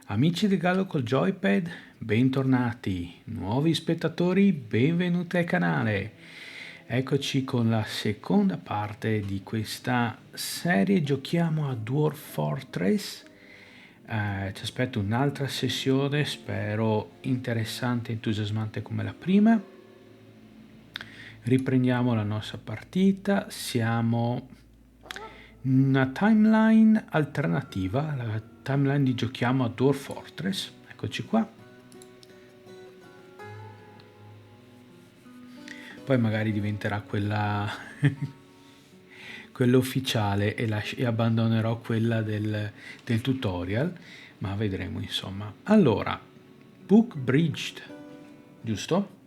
Amici di Gallo col Joypad, bentornati. Nuovi spettatori, benvenuti al canale. Eccoci con la seconda parte di questa serie. Giochiamo a Dwarf Fortress. Ci aspetta un'altra sessione, spero interessante e entusiasmante come la prima. Riprendiamo la nostra partita. Siamo in una timeline alternativa, la timeline di Giochiamo a Dwarf Fortress. Eccoci qua. Poi magari diventerà quella quella ufficiale e abbandonerò quella del tutorial, ma vedremo insomma. Allora, Book Bridged, giusto?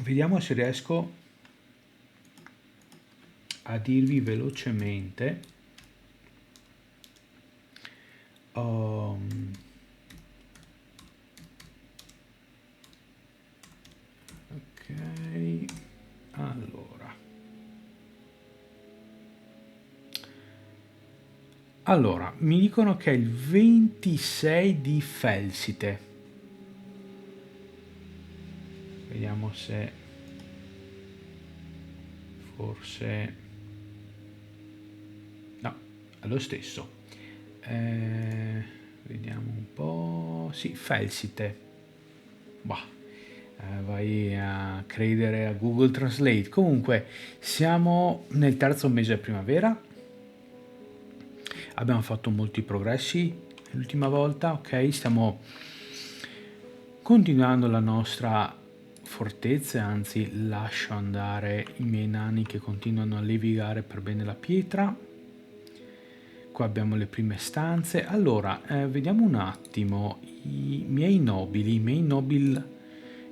Vediamo se riesco a dirvi velocemente. Ok, allora, mi dicono che è il 26 di Felsite. Vediamo se forse no, è lo stesso. Vediamo un po'. Sì, Felsite. Bah, vai a credere a Google Translate. Comunque, siamo nel terzo mese primavera. Abbiamo fatto molti progressi l'ultima volta, ok? Stiamo continuando la nostra fortezza, anzi lascio andare i miei nani che continuano a levigare per bene la pietra. Qua abbiamo le prime stanze. Allora, vediamo un attimo i miei nobil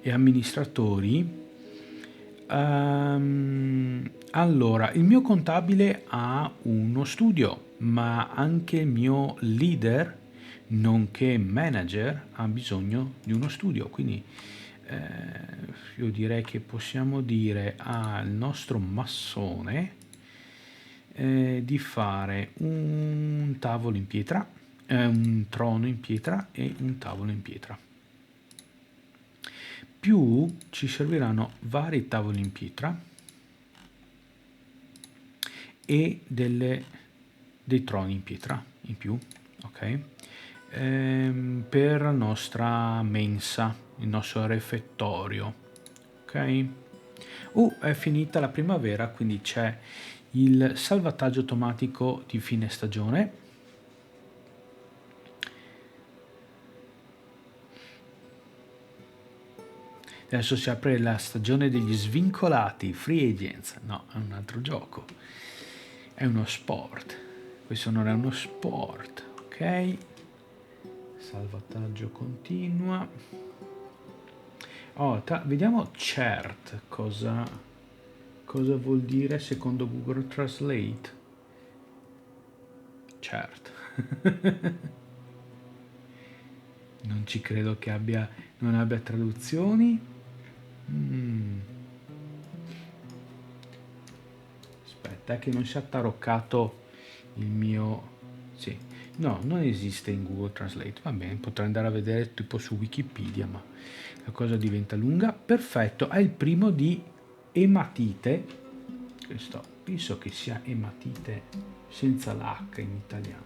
e amministratori. Allora, il mio contabile ha uno studio, ma anche il mio leader, nonché manager, ha bisogno di uno studio. Quindi io direi che possiamo dire al nostro massone di fare un tavolo in pietra, un trono in pietra e un tavolo in pietra. Più ci serviranno vari tavoli in pietra e dei troni in pietra in più, ok? Per la nostra mensa, il nostro refettorio, ok? È finita la primavera, quindi c'è il salvataggio automatico di fine stagione. Adesso si apre la stagione degli svincolati, free agents. No, è un altro gioco. È uno sport. Questo non è uno sport, ok? Salvataggio continua. Vediamo cert cosa vuol dire secondo Google Translate. Cert. Non ci credo che non abbia traduzioni. Aspetta, che non sia taroccato il mio. Sì, no, non esiste in Google Translate. Va bene, potrei andare a vedere tipo su Wikipedia, ma la cosa diventa lunga. Perfetto, è il primo di ematite. Questo penso che sia ematite senza l'H in italiano.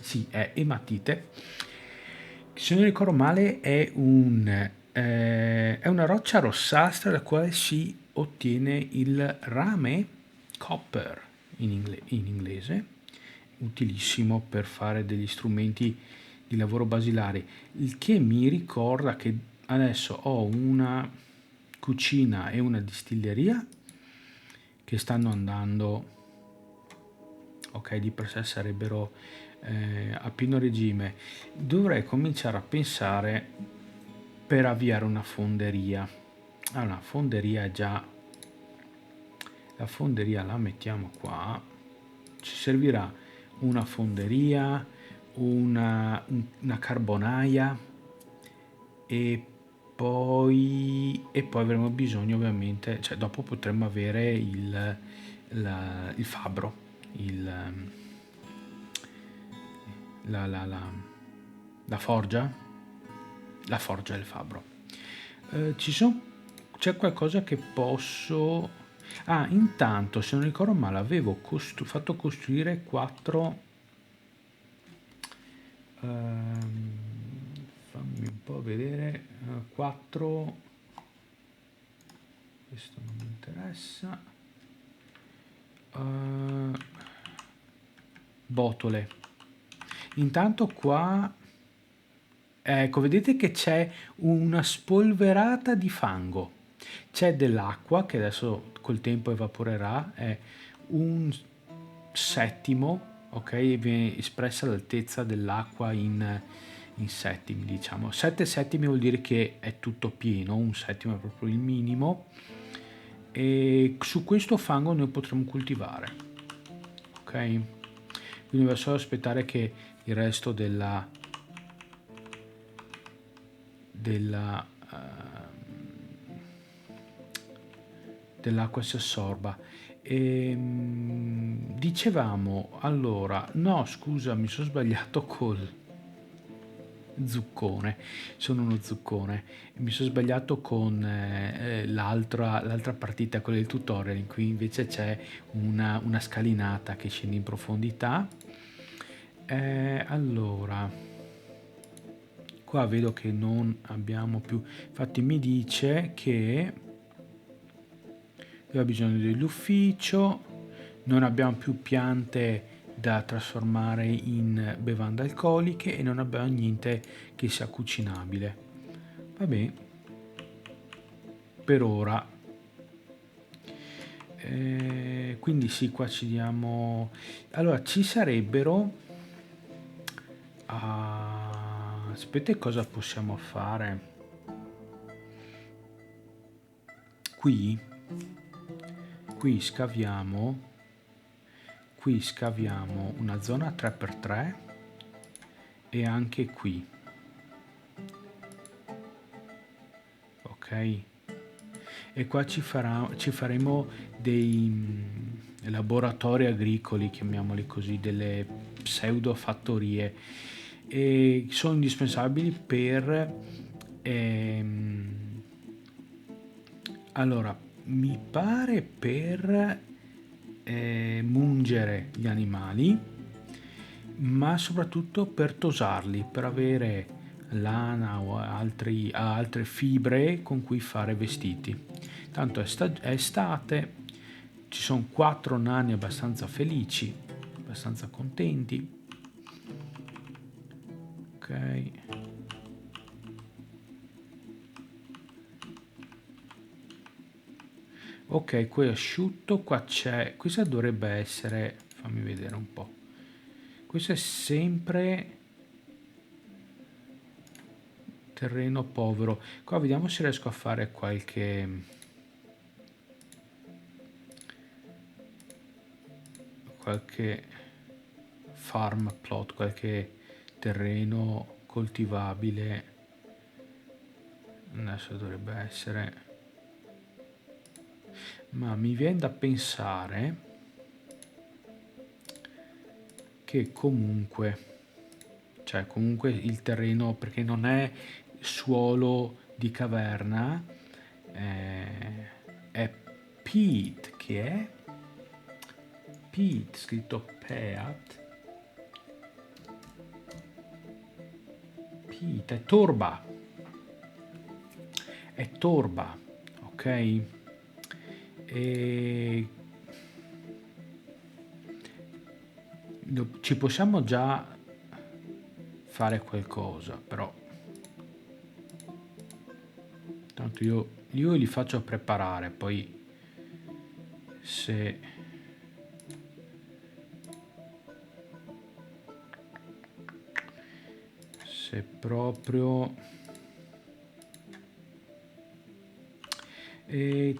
Sì, è ematite. Se non ricordo male è una roccia rossastra da quale si ottiene il rame, copper in inglese, utilissimo per fare degli strumenti di lavoro basilari, il che mi ricorda che adesso ho una cucina e una distilleria che stanno andando, ok, di per sé sarebbero a pieno regime. Dovrei cominciare a pensare per avviare una fonderia. Allora, la fonderia la mettiamo qua. Ci servirà una fonderia, una carbonaia e poi avremo bisogno ovviamente, cioè dopo potremmo avere il fabbro, la, la, la, la forgia, la forgia del fabbro. C'è qualcosa che posso... Ah, intanto, se non ricordo male, avevo fatto costruire 4... fammi un po' vedere. 4... questo non mi interessa. Botole. Intanto qua... Ecco, vedete che c'è una spolverata di fango. C'è dell'acqua che adesso col tempo evaporerà, è un settimo, ok? Viene espressa l'altezza dell'acqua in settimi, diciamo. 7 settimi vuol dire che è tutto pieno, un settimo è proprio il minimo. E su questo fango noi potremo coltivare, ok? Quindi va solo aspettare che il resto dell'acqua si assorba. Dicevamo allora, no, scusa, mi sono sbagliato col zuccone, sono uno zuccone, mi sono sbagliato con l'altra partita, quella del tutorial, in cui invece c'è una scalinata che scende in profondità. Allora, qua vedo che non abbiamo più, infatti mi dice che abbiamo bisogno dell'ufficio, non abbiamo più piante da trasformare in bevande alcoliche e non abbiamo niente che sia cucinabile. Va bene, per ora. Quindi sì, qua ci diamo... Allora, ci sarebbero... aspetta, cosa possiamo fare? Qui scaviamo... Qui scaviamo una zona 3x3 e anche qui. Ok? E qua ci faremo dei laboratori agricoli, chiamiamoli così, delle pseudo fattorie, e sono indispensabili per allora mi pare per mungere gli animali, ma soprattutto per tosarli, per avere lana o altre fibre con cui fare vestiti. Tanto è estate, ci sono 4 nani abbastanza felici, abbastanza contenti. Ok. Ok, qui è asciutto, qua c'è... Questa dovrebbe essere... Fammi vedere un po'. Questo è sempre terreno povero. Qua vediamo se riesco a fare qualche farm plot, qualche terreno coltivabile. Adesso dovrebbe essere, ma mi viene da pensare che comunque, cioè comunque il terreno, perché non è suolo di caverna, è peat, che è peat, scritto peat, peat, è torba, ok? E ci possiamo già fare qualcosa, però tanto io li faccio preparare, poi se proprio ci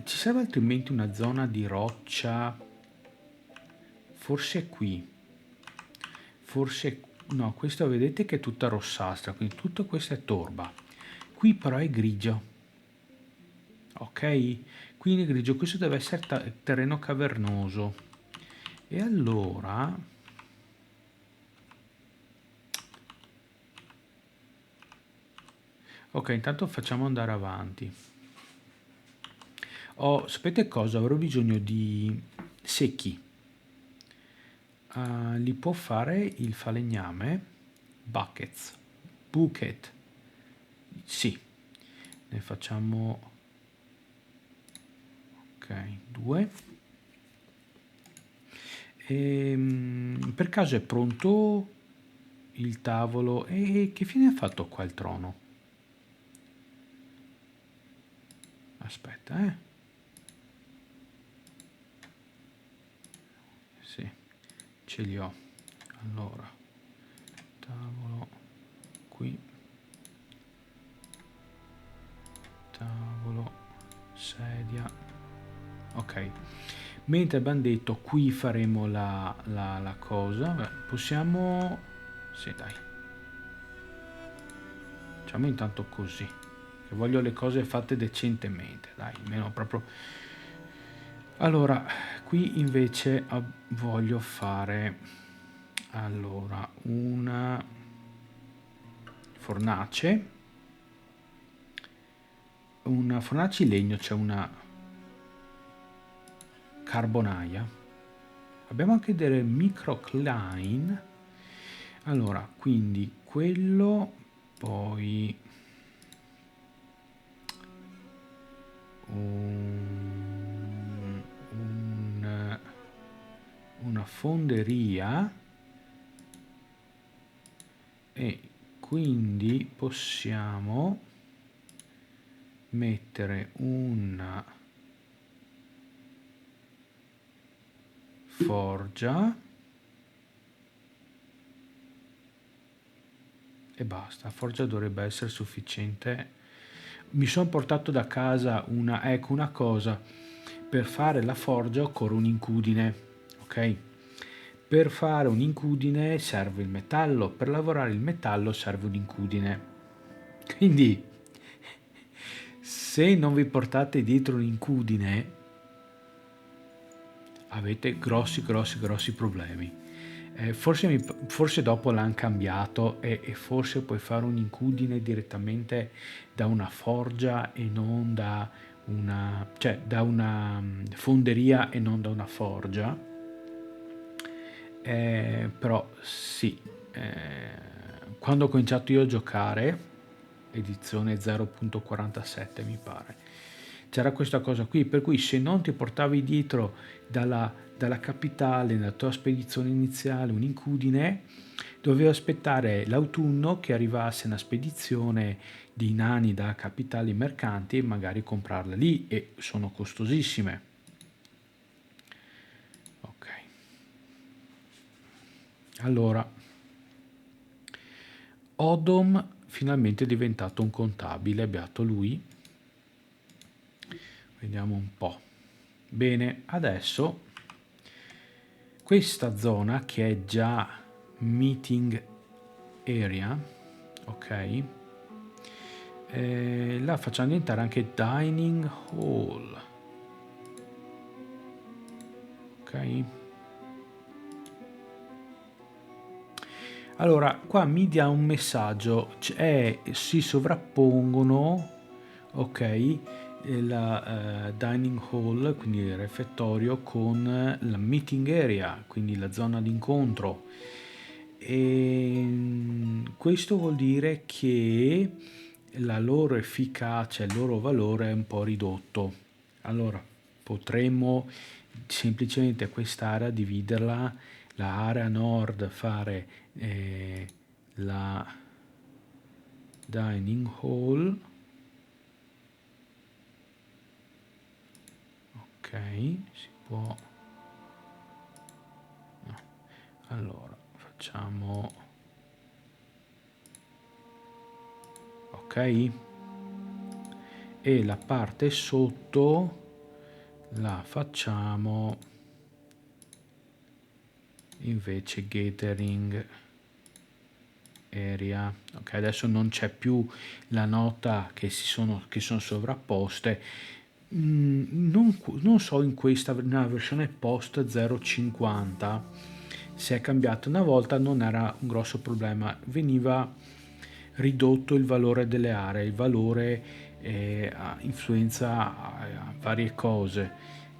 serve altrimenti una zona di roccia, forse qui, forse no, questo vedete che è tutta rossastra, quindi tutto questo è torba, qui però è grigio, ok? Quindi grigio, questo deve essere terreno cavernoso. E allora ok, intanto facciamo andare avanti. Sapete cosa? Avrò bisogno di secchi. Li può fare il falegname? Buckets. Bucket. Sì. Ne facciamo... Ok, 2. Per caso è pronto il tavolo? E che fine ha fatto qua il trono? Aspetta, Sì, ce li ho. Allora, tavolo qui, tavolo, sedia. Ok. Mentre abbiamo detto qui faremo la cosa, beh, possiamo... Sì, dai. Facciamo intanto così. Che voglio le cose fatte decentemente, dai, almeno proprio... Allora, qui invece voglio fare allora una fornace, in legno, c'è una carbonaia. Abbiamo anche delle microcline. Allora, quindi quello, poi un- una fonderia e quindi possiamo mettere una forgia e basta. La forgia dovrebbe essere sufficiente. Mi sono portato da casa una cosa. Per fare la forgia occorre un'incudine, ok? Per fare un'incudine serve il metallo, per lavorare il metallo serve un'incudine. Quindi, se non vi portate dietro un'incudine, avete grossi problemi. Forse dopo l'hanno cambiato e forse puoi fare un'incudine direttamente da una forgia e non da cioè da una fonderia e non da una forgia. Però sì, quando ho cominciato io a giocare, edizione 0.47 mi pare, c'era questa cosa qui, per cui se non ti portavi dietro dalla capitale nella tua spedizione iniziale un'incudine, dovevi aspettare l'autunno che arrivasse una spedizione di nani da capitali mercanti e magari comprarla lì, e sono costosissime. Ok, allora Odom finalmente è diventato un contabile, beato lui. Vediamo un po'. Bene, adesso questa zona che è già meeting area, ok, la facciamo diventare anche dining hall, ok. Allora, qua mi dà un messaggio, si sovrappongono, ok, la dining hall, quindi il refettorio, con la meeting area, quindi la zona d'incontro. E questo vuol dire che la loro efficacia, il loro valore è un po' ridotto. Allora, potremmo semplicemente quest'area dividerla, la area nord fare la dining hall, ok, si può, no. Allora facciamo, ok, e la parte sotto la facciamo invece gathering area. Ok, adesso non c'è più la nota che sono sovrapposte, Non so in questa nella versione post 0.50 se è cambiato. Una volta non era un grosso problema, veniva ridotto il valore delle aree, il valore influenza a varie cose.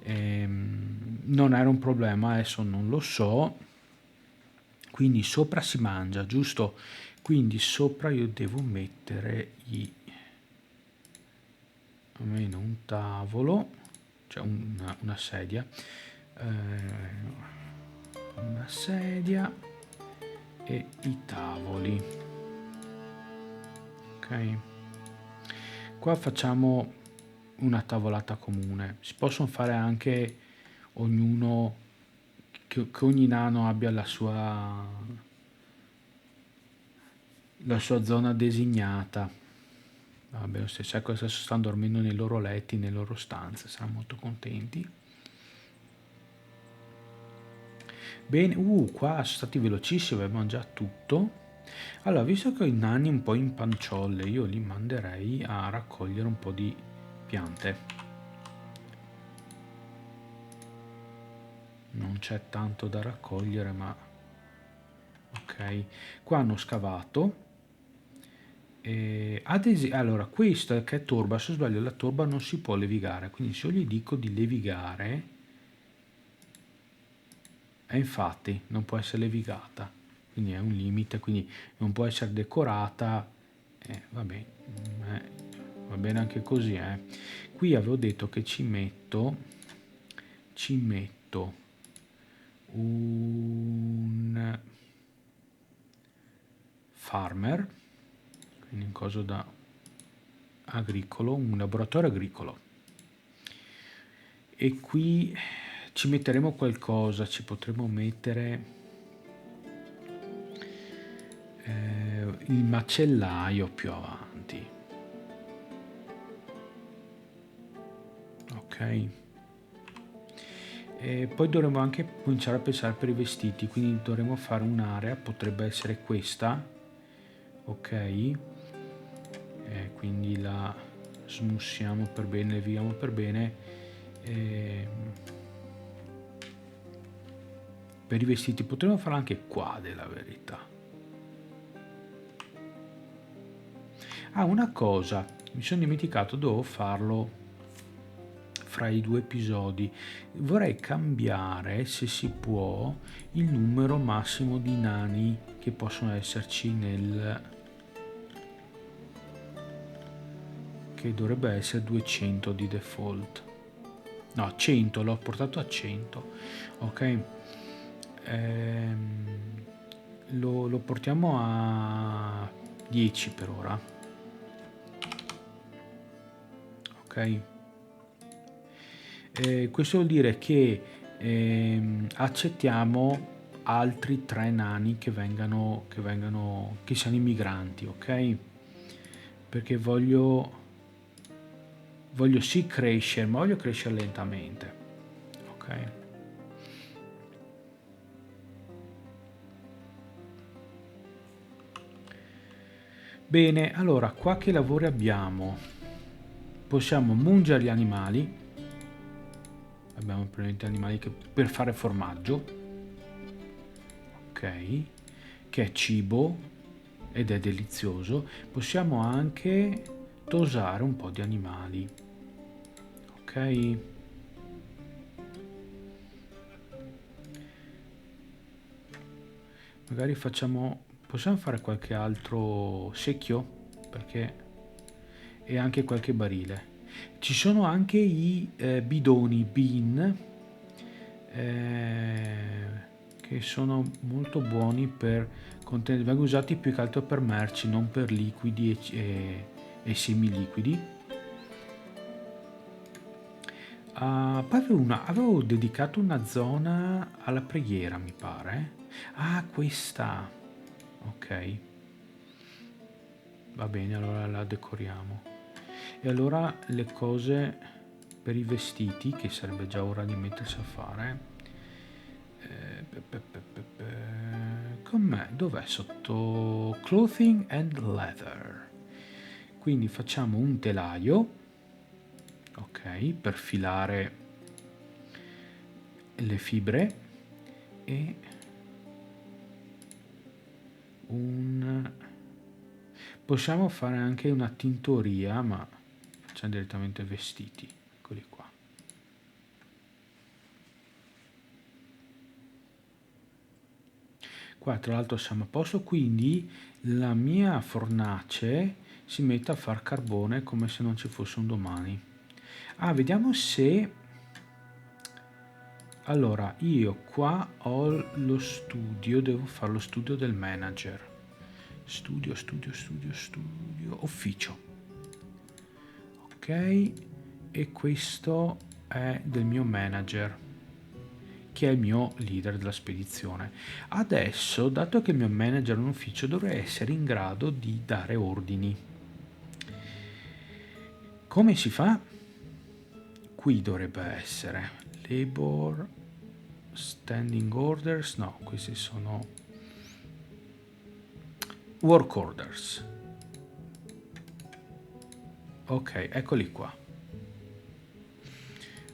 Non era un problema, adesso non lo so. Quindi sopra si mangia, giusto? Quindi sopra io devo mettere almeno un tavolo, cioè una sedia, una sedia e i tavoli. Ok, qua facciamo una tavolata comune. Si possono fare anche ognuno, che ogni nano abbia la sua zona designata. Vabbè, se sai cosa stanno dormendo nei loro letti, nelle loro stanze, saranno molto contenti. Bene, qua sono stati velocissimi, abbiamo già tutto. Allora, visto che ho i nani un po' in panciolle, io li manderei a raccogliere un po' di piante. Non c'è tanto da raccogliere, ma ok. Qua hanno scavato. Allora, questa che è torba, se sbaglio la torba non si può levigare, quindi se io gli dico di levigare, infatti non può essere levigata, quindi è un limite, quindi non può essere decorata, vabbè, va bene anche così. Qui avevo detto che ci metto un farmer, quindi un coso da agricolo, un laboratorio agricolo, e qui ci metteremo qualcosa, ci potremo mettere il macellaio più avanti, ok. E poi dovremo anche cominciare a pensare per i vestiti, quindi dovremo fare un'area, potrebbe essere questa, ok. Quindi la smussiamo per bene, leviamo per bene. Per i vestiti potremmo farlo anche qua, della verità. Una cosa, mi sono dimenticato, devo farlo fra i due episodi. Vorrei cambiare, se si può, il numero massimo di nani che possono esserci che dovrebbe essere 200 di default. No, 100, l'ho portato a 100. Ok. Lo portiamo a 10 per ora. Ok. Questo vuol dire che accettiamo altri 3 nani che siano immigranti, ok? Perché voglio sì crescere, ma voglio crescere lentamente, ok? Bene, allora qua che lavori abbiamo? Possiamo mungere gli animali, abbiamo probabilmente animali per fare formaggio, ok, che è cibo ed è delizioso. Possiamo anche tosare un po' di animali, ok. Magari possiamo fare qualche altro secchio, perché e anche qualche barile. Ci sono anche i bidoni bean, che sono molto buoni vengono usati più che altro per merci, non per liquidi e semiliquidi. Poi avevo dedicato una zona alla preghiera, mi pare. Questa. Ok, va bene, allora la decoriamo. E allora le cose per i vestiti, che sarebbe già ora di mettersi a fare. Com'è? Dov'è? Sotto clothing and leather. Quindi facciamo un telaio, ok, per filare le fibre, e possiamo fare anche una tintoria, ma facciamo direttamente vestiti, eccoli qua. Qua tra l'altro siamo a posto, quindi la mia fornace si mette a far carbone come se non ci fosse un domani. Ah, vediamo se... Allora, io qua ho lo studio, devo fare lo studio del manager. Studio, ufficio. Ok, e questo è del mio manager, che è il mio leader della spedizione. Adesso, dato che il mio manager è un ufficio, dovrei essere in grado di dare ordini. Come si fa? Qui dovrebbe essere labor, standing orders, no, questi sono work orders. Ok, eccoli qua.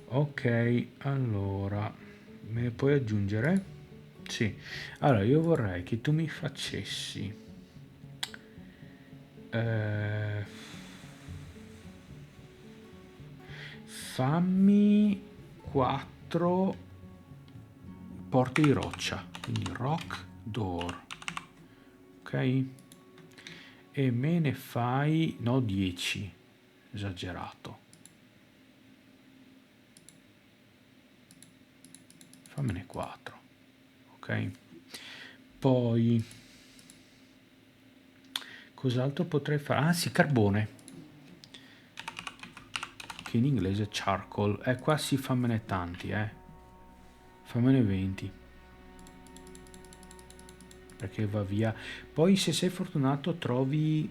Ok, allora, me ne puoi aggiungere? Sì. Allora, io vorrei che tu mi facessi eh, fammi 4 porte di roccia, quindi rock door, ok? E me ne fai, no, 10, esagerato. Fammene 4, ok? Poi, cos'altro potrei fare? Ah sì, carbone, che in inglese è charcoal. Qua sì, fammene tanti, fammene 20, perché va via. Poi se sei fortunato trovi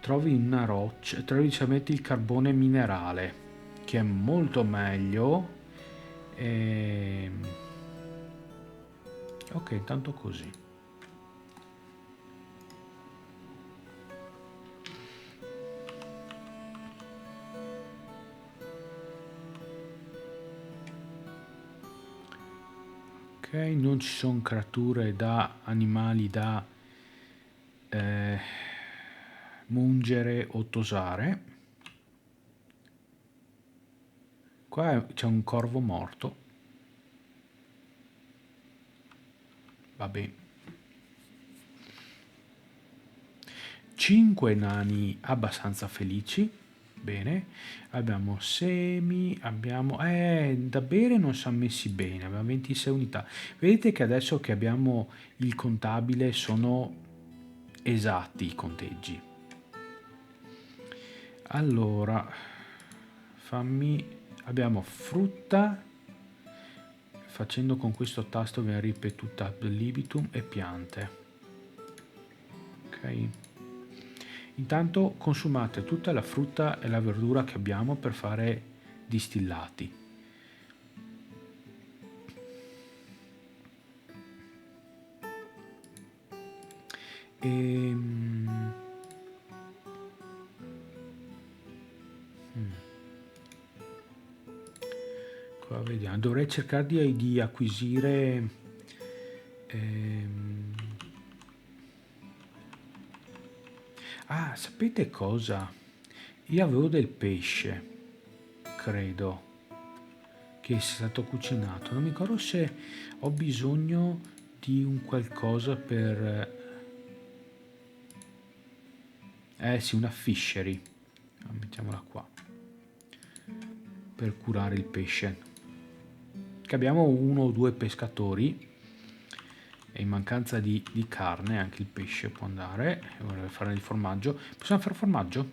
una roccia, trovi, cioè, metti il carbone minerale, che è molto meglio. Ok, intanto così. Ok, non ci sono creature da animali da eh, mungere o tosare. Qua c'è un corvo morto. Vabbè. 5 nani abbastanza felici. Bene. Abbiamo semi, abbiamo... da bere non siamo messi bene, abbiamo 26 unità. Vedete che adesso che abbiamo il contabile sono esatti i conteggi. Allora, abbiamo frutta, facendo con questo tasto viene ripetuta ad libitum, e piante. Ok. Intanto consumate tutta la frutta e la verdura che abbiamo per fare distillati. Ehm, Qua vediamo. Dovrei cercare di acquisire ehm, sapete cosa? Io avevo del pesce, credo, che sia stato cucinato. Non mi ricordo se ho bisogno di un qualcosa per... sì, una fishery. Mettiamola qua. Per curare il pesce. Che abbiamo 1 o 2 pescatori. E in mancanza di carne anche il pesce può andare. Vorrei fare il formaggio. Possiamo fare formaggio?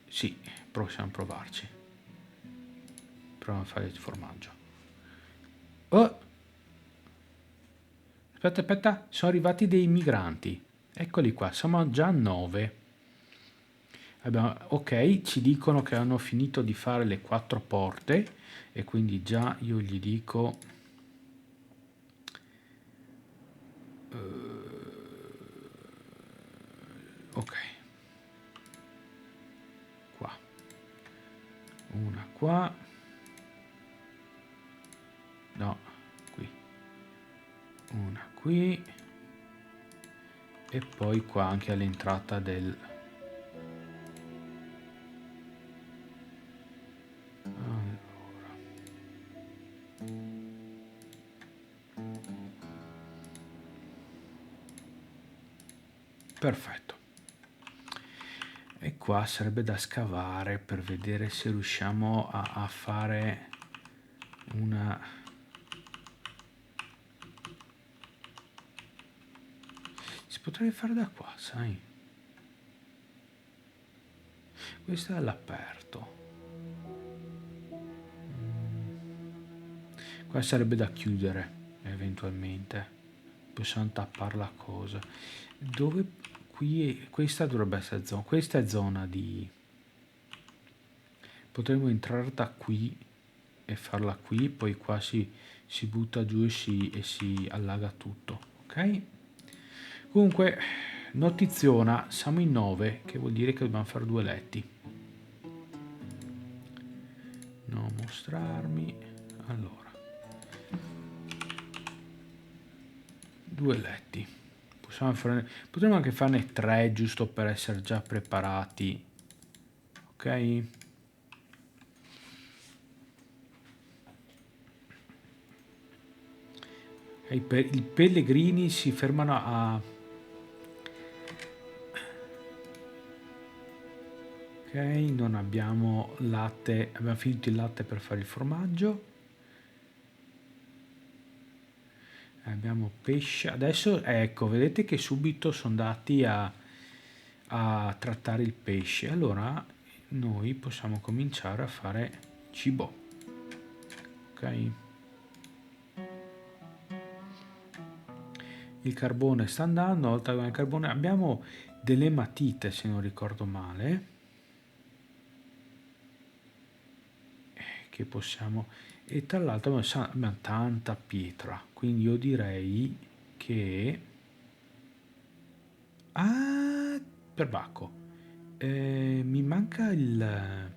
Sì, possiamo provarci. Proviamo a fare il formaggio. Oh! Aspetta, sono arrivati dei migranti. Eccoli qua, siamo già a 9. Ok, ci dicono che hanno finito di fare le 4 porte e quindi già io gli dico... Ok, qua, una qua, no, qui, una qui e poi qua anche all'entrata del... Allora. Perfetto. E qua sarebbe da scavare per vedere se riusciamo a fare una... Si potrebbe fare da qua, sai? Questo è all'aperto. Qua sarebbe da chiudere, eventualmente. Possiamo tappare la cosa. Dove... Qui... Questa dovrebbe essere zona... Questa è zona di... Potremmo entrare da qui e farla qui, poi qua si butta giù e si allaga tutto, ok? Comunque, notiziona, siamo in 9, che vuol dire che dobbiamo fare 2 letti. Non mostrarmi, allora, 2 letti. Potremmo anche farne 3, giusto per essere già preparati, ok? I pellegrini si fermano a... Ok, non abbiamo latte, abbiamo finito il latte per fare il formaggio. Abbiamo pesce. Adesso ecco, vedete che subito sono andati a trattare il pesce. Allora noi possiamo cominciare a fare cibo. Ok? Il carbone sta andando, oltre al carbone abbiamo delle matite, se non ricordo male, che possiamo... E tra l'altro abbiamo tanta pietra, quindi io direi che... Ah, perbacco. Mi manca il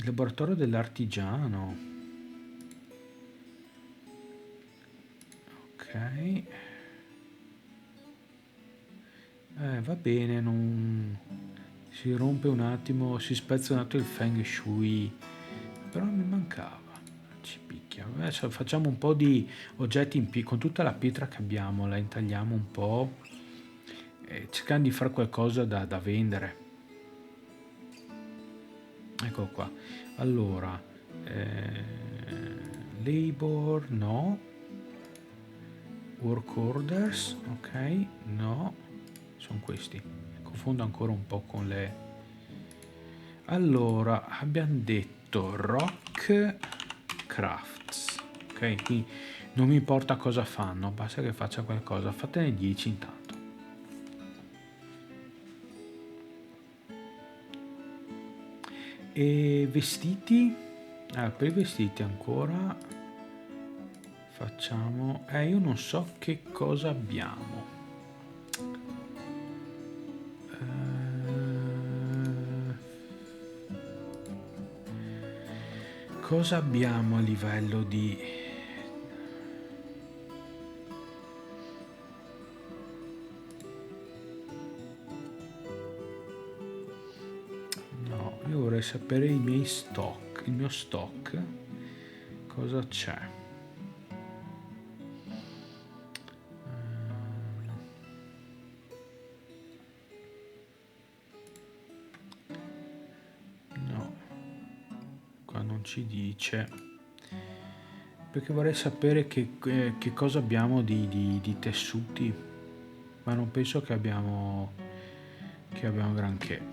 laboratorio dell'artigiano. Ok. Va bene, non... Si rompe un attimo, si spezza un attimo il feng shui, però mi mancava. Ci picchia. Adesso facciamo un po' di oggetti con tutta la pietra che abbiamo, la intagliamo un po' e cercando di fare qualcosa da vendere. Eccolo qua. Allora, labor, no. Work orders, ok, no. Sono questi. Confondo ancora un po' con le... Allora, abbiamo detto rock crafts, ok? Quindi non mi importa cosa fanno, basta che faccia qualcosa. Fatene 10 intanto. E vestiti? Per i vestiti ancora facciamo... io non so che cosa abbiamo. Cosa abbiamo a livello di... No, io vorrei sapere i miei stock, il mio stock, cosa c'è. No, qua non ci dice. Perché vorrei sapere che cosa abbiamo di tessuti, ma non penso che abbiamo granché.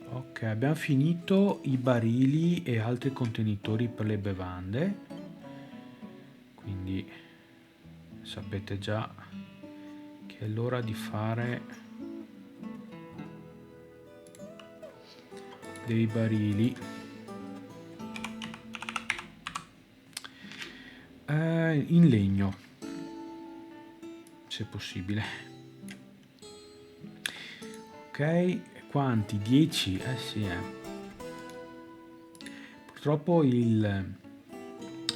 Ok, abbiamo finito i barili e altri contenitori per le bevande, quindi sapete già che è l'ora di fare dei barili. In legno. se possibile. Ok, quanti? 10? Eh sì, Purtroppo il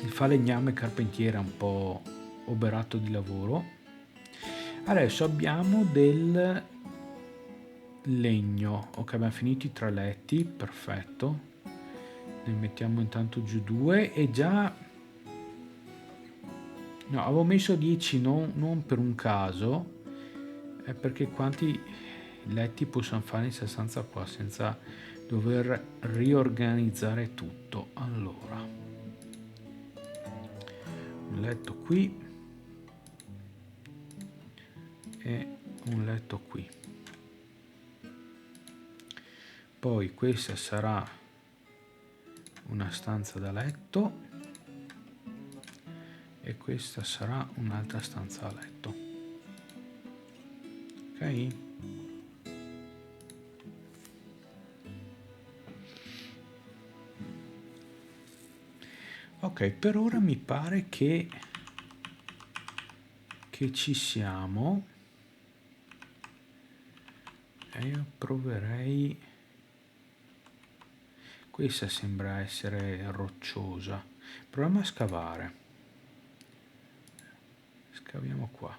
falegname carpentiere è un po' oberato di lavoro. Adesso abbiamo del legno. Ok, abbiamo finito i 3 letti, perfetto. Ne mettiamo intanto giù 2 e già... No, avevo messo 10 non per un caso, è perché quanti letti possiamo fare in questa stanza qua senza dover riorganizzare tutto. Allora, un letto qui e un letto qui. Poi questa sarà una stanza da letto e questa sarà un'altra stanza da letto. Ok? Ok, per ora mi pare che ci siamo. E io proverei... Questa sembra essere rocciosa. Proviamo a scavare. Scaviamo qua.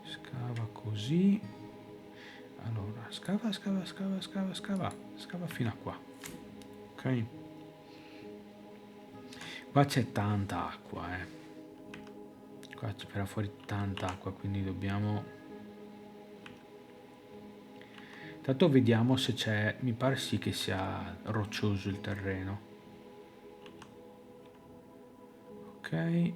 Scava così. Allora, scava fino a qua. Ok? Qua c'è tanta acqua, Qua ci verrà fuori tanta acqua, quindi dobbiamo... Tanto vediamo se c'è... Mi pare sì che sia roccioso il terreno. Ok.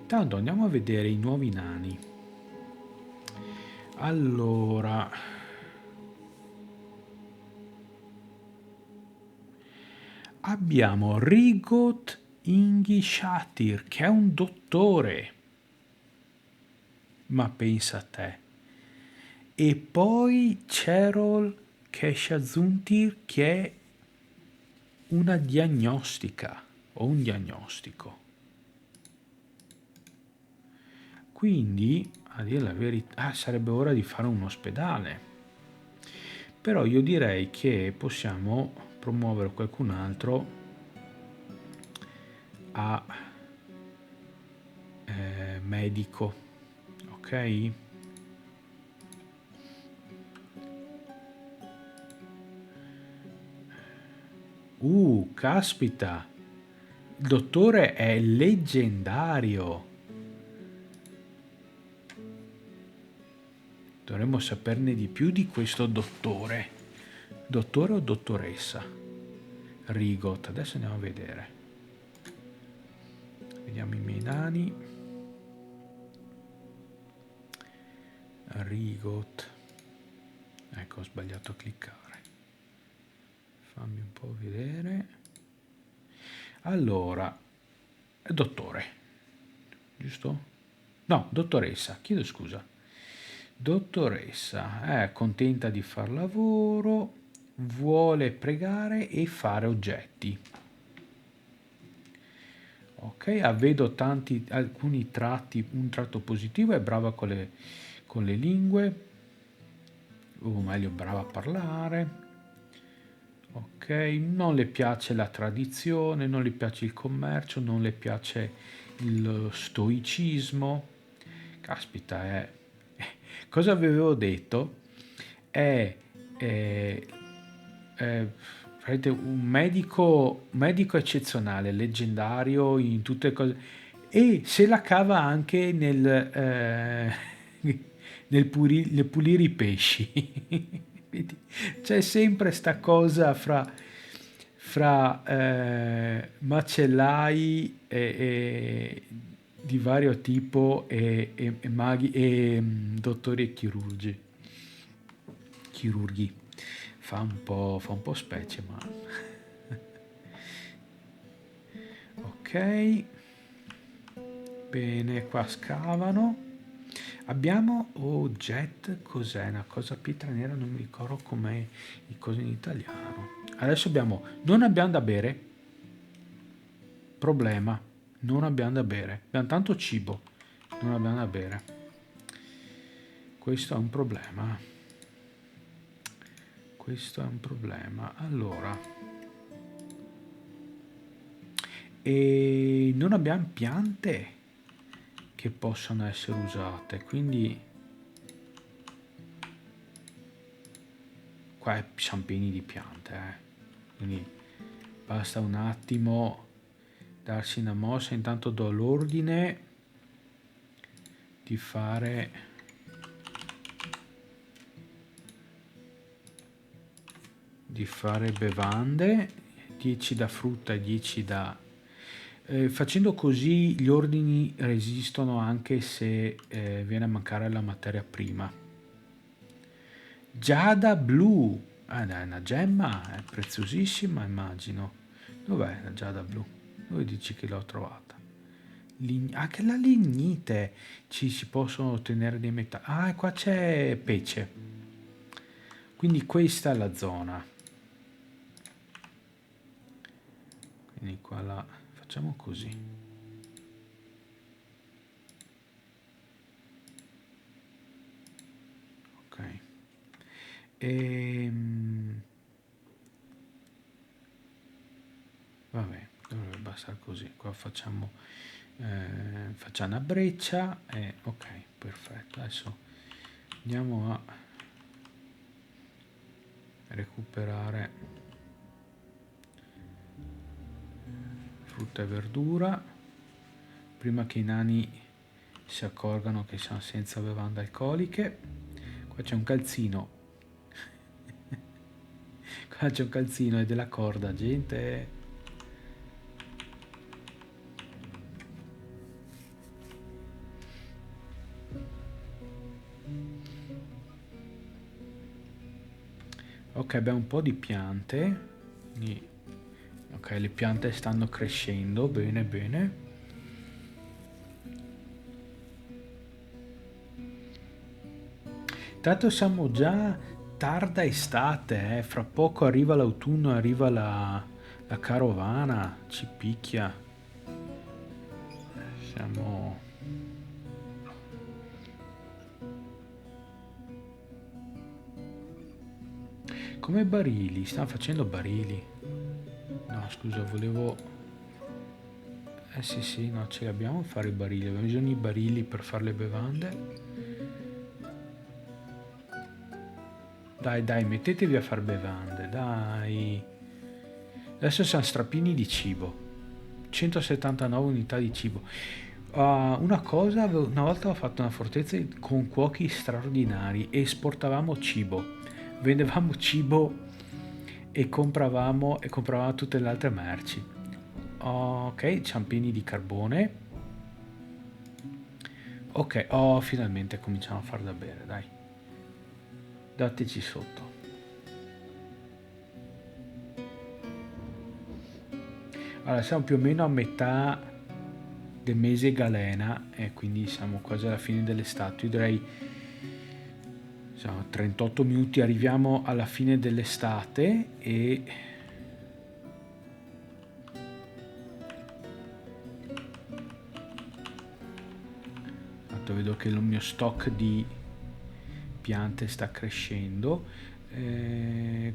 Intanto andiamo a vedere i nuovi nani. Allora, abbiamo Rigot Ingishatir, che è un dottore. Ma pensa a te. E poi Cheryl Keshazuntir, che è una diagnostica o un diagnostico. Quindi, a dire la verità, sarebbe ora di fare un ospedale. Però io direi che possiamo promuovere qualcun altro a medico, ok? Caspita, il dottore è leggendario. Dovremmo saperne di più di questo dottore. Dottore o dottoressa? Rigot, adesso andiamo a vedere. Vediamo i miei nani. Rigot. Ecco, ho sbagliato a cliccare. Fammi un po' vedere. Allora, dottore, giusto? No, dottoressa, chiedo scusa. Dottoressa, è contenta di far lavoro, vuole pregare e fare oggetti. Ok, vedo alcuni tratti, un tratto positivo, è brava con le lingue, o meglio, brava a parlare. Ok, non le piace la tradizione, non le piace il commercio, non le piace il stoicismo. Caspita, cosa avevo detto? È, è- è praticamente un medico eccezionale, leggendario in tutte le cose e se la cava anche nel pulire i pesci. Quindi c'è sempre sta cosa fra macellai di vario tipo e maghi e dottori e chirurghi. Fa un po' specie, ma ok. Bene, qua scavano. Abbiamo jet, cos'è? Una cosa pietra nera, non mi ricordo com'è il coso in italiano. Adesso non abbiamo da bere. Problema, non abbiamo da bere. Abbiamo tanto cibo, non abbiamo da bere. Questo è un problema. Questo è un problema. Allora, e non abbiamo piante che possano essere usate, quindi qua siamo pieni di piante, quindi basta un attimo darsi una mossa. Intanto do l'ordine di fare bevande, 10 da frutta e 10 da... facendo così gli ordini resistono anche se viene a mancare la materia prima. Giada blu, dai, una gemma, è preziosissima immagino. Dov'è la giada blu? Dove dici che l'ho trovata? Anche la lignite ci si possono ottenere dei metalli. Ah, e qua c'è pece. Quindi questa è la zona. Quindi qua la facciamo così. Ok. Vabbè, dovrebbe bastare così. Qua facciamo una breccia e ok, perfetto. Adesso andiamo a recuperare frutta e verdura prima che i nani si accorgano che siamo senza bevande alcoliche. Qua c'è un calzino. Qua c'è un calzino e della corda, gente. Ok, abbiamo un po' di piante. Ok, le piante stanno crescendo, bene, bene. Tanto siamo già tarda estate, fra poco arriva l'autunno, arriva la carovana, ci picchia. Siamo... Come barili, stanno facendo barili. No, scusa, volevo... sì, no, ce li abbiamo a fare i barili, abbiamo bisogno di barili per fare le bevande. Dai, mettetevi a fare bevande, dai. Adesso siamo strappini di cibo. 179 unità di cibo. Una cosa, una volta ho fatto una fortezza con cuochi straordinari, esportavamo cibo, vendevamo cibo e compravamo tutte le altre merci. Ok, ciampini di carbone. Ok, finalmente cominciamo a far da bere, dai. Dateci sotto. Allora, siamo più o meno a metà del mese galena e quindi siamo quasi alla fine dell'estate. Io direi siamo a 38 minuti, arriviamo alla fine dell'estate e vedo che il mio stock di piante sta crescendo.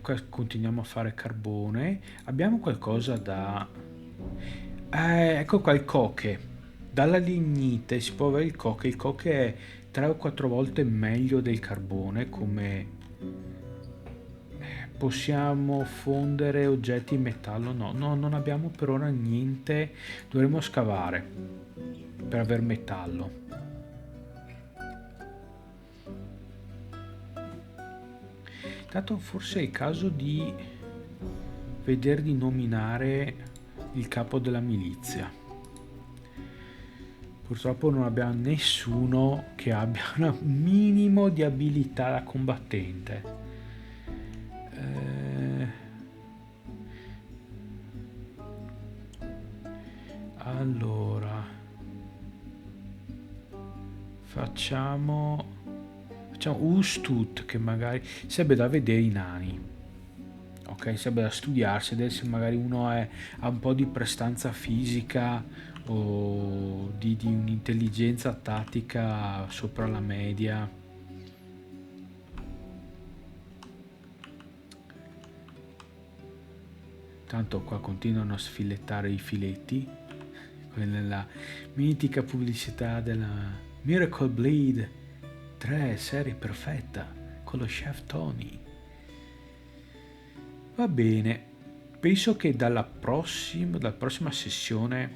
Qua continuiamo a fare carbone. Abbiamo qualcosa da... ecco qua il coche. Dalla lignite si può avere il coche. Il coche è 3 o 4 volte meglio del carbone, come possiamo fondere oggetti in metallo. No, non abbiamo per ora niente. Dovremmo scavare per aver metallo. Tanto forse è il caso di vedere di nominare il capo della milizia. Purtroppo non abbiamo nessuno che abbia un minimo di abilità da combattente. Allora, Facciamo Ustut, che magari sarebbe da vedere i nani. Ok, sarebbe da studiarsi, vedere se magari uno ha un po' di prestanza fisica o di un'intelligenza tattica sopra la media. Tanto qua continuano a sfilettare i filetti, come nella mitica pubblicità della Miracle Blade 3 serie perfetta con lo chef Tony. Va bene, penso che dalla prossima sessione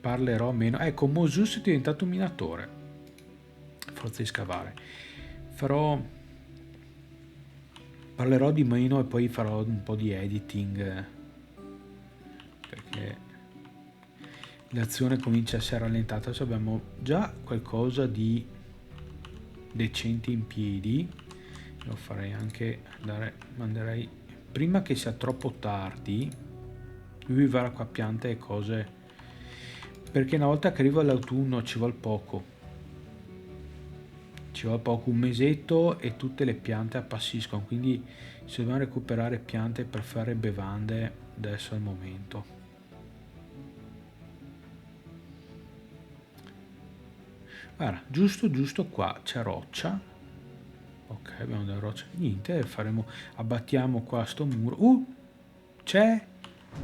parlerò meno. Ecco, Mosus è diventato un minatore, forza di scavare. Parlerò di meno e poi farò un po' di editing, perché l'azione comincia a essere rallentata. Adesso abbiamo già qualcosa di decente in piedi. Lo farei anche manderei prima che sia troppo tardi. Lui va qua piante e cose, perché una volta che arriva l'autunno ci vuole poco, un mesetto e tutte le piante appassiscono, quindi se dobbiamo recuperare piante per fare bevande adesso è il momento. Guarda, giusto qua c'è roccia. Ok, abbiamo delle rocce, niente, abbattiamo qua sto muro. C'è?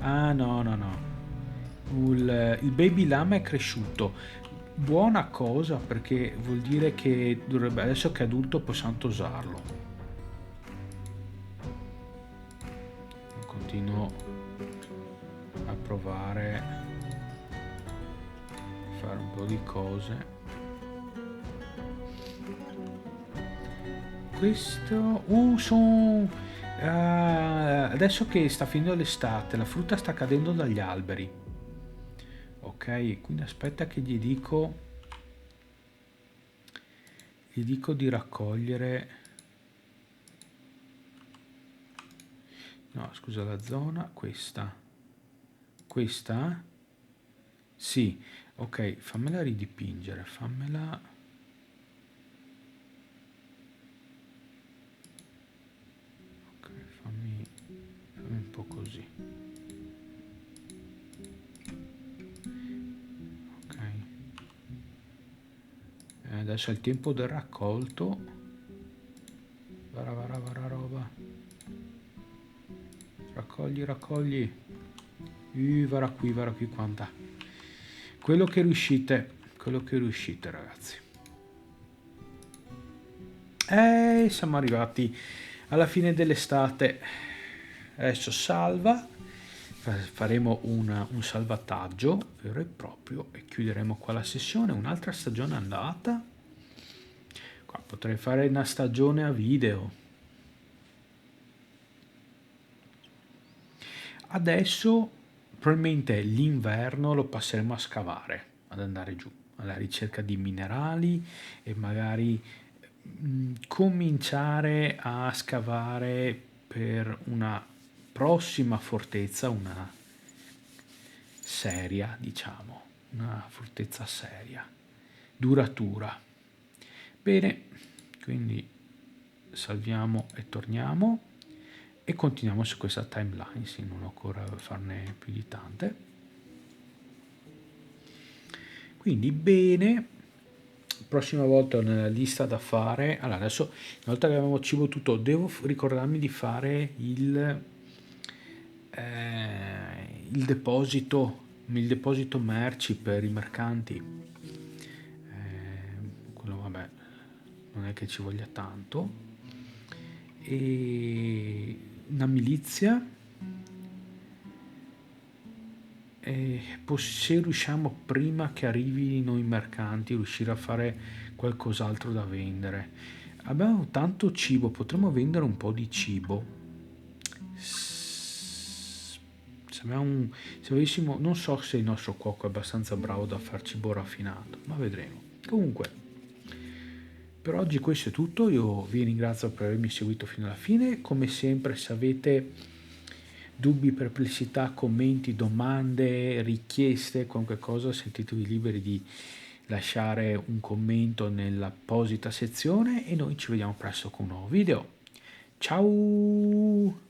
Ah, no. Il baby lama è cresciuto. Buona cosa, perché vuol dire che adesso che è adulto possiamo tosarlo. Continuo a provare a fare un po' di cose. Questo adesso che sta finendo l'estate, la frutta sta cadendo dagli alberi. Ok, quindi aspetta che gli dico di raccogliere. No, scusa, la zona, questa. Sì, ok, fammela ridipingere, fammela. Ok, fammi un po' così. Ok. Adesso è il tempo del raccolto. Vara roba. Raccogli. Vara qui quanta. Quello che riuscite, ragazzi. Siamo arrivati alla fine dell'estate. Adesso faremo un salvataggio vero e proprio e chiuderemo qua la sessione. Un'altra stagione andata. Qua potrei fare una stagione a video. Adesso probabilmente l'inverno lo passeremo a scavare, ad andare giù alla ricerca di minerali e magari cominciare a scavare per una prossima fortezza, una fortezza seria, duratura. Bene, quindi salviamo e torniamo e continuiamo su questa timeline, sì, non occorre farne più di tante. Quindi bene, prossima volta ho nella lista da fare. Allora adesso, una volta che abbiamo cibo tutto, devo ricordarmi di fare il deposito merci per i mercanti. Quello vabbè, non è che ci voglia tanto. E una milizia, e se riusciamo prima che arrivino i mercanti riuscire a fare qualcos'altro da vendere. Abbiamo tanto cibo, potremmo vendere un po' di cibo. Se avessimo, non so se il nostro cuoco è abbastanza bravo da far cibo raffinato, ma vedremo. Comunque, per oggi questo è tutto. Io vi ringrazio per avermi seguito fino alla fine. Come sempre, se avete dubbi, perplessità, commenti, domande, richieste, qualunque cosa, sentitevi liberi di lasciare un commento nell'apposita sezione e noi ci vediamo presto con un nuovo video. Ciao!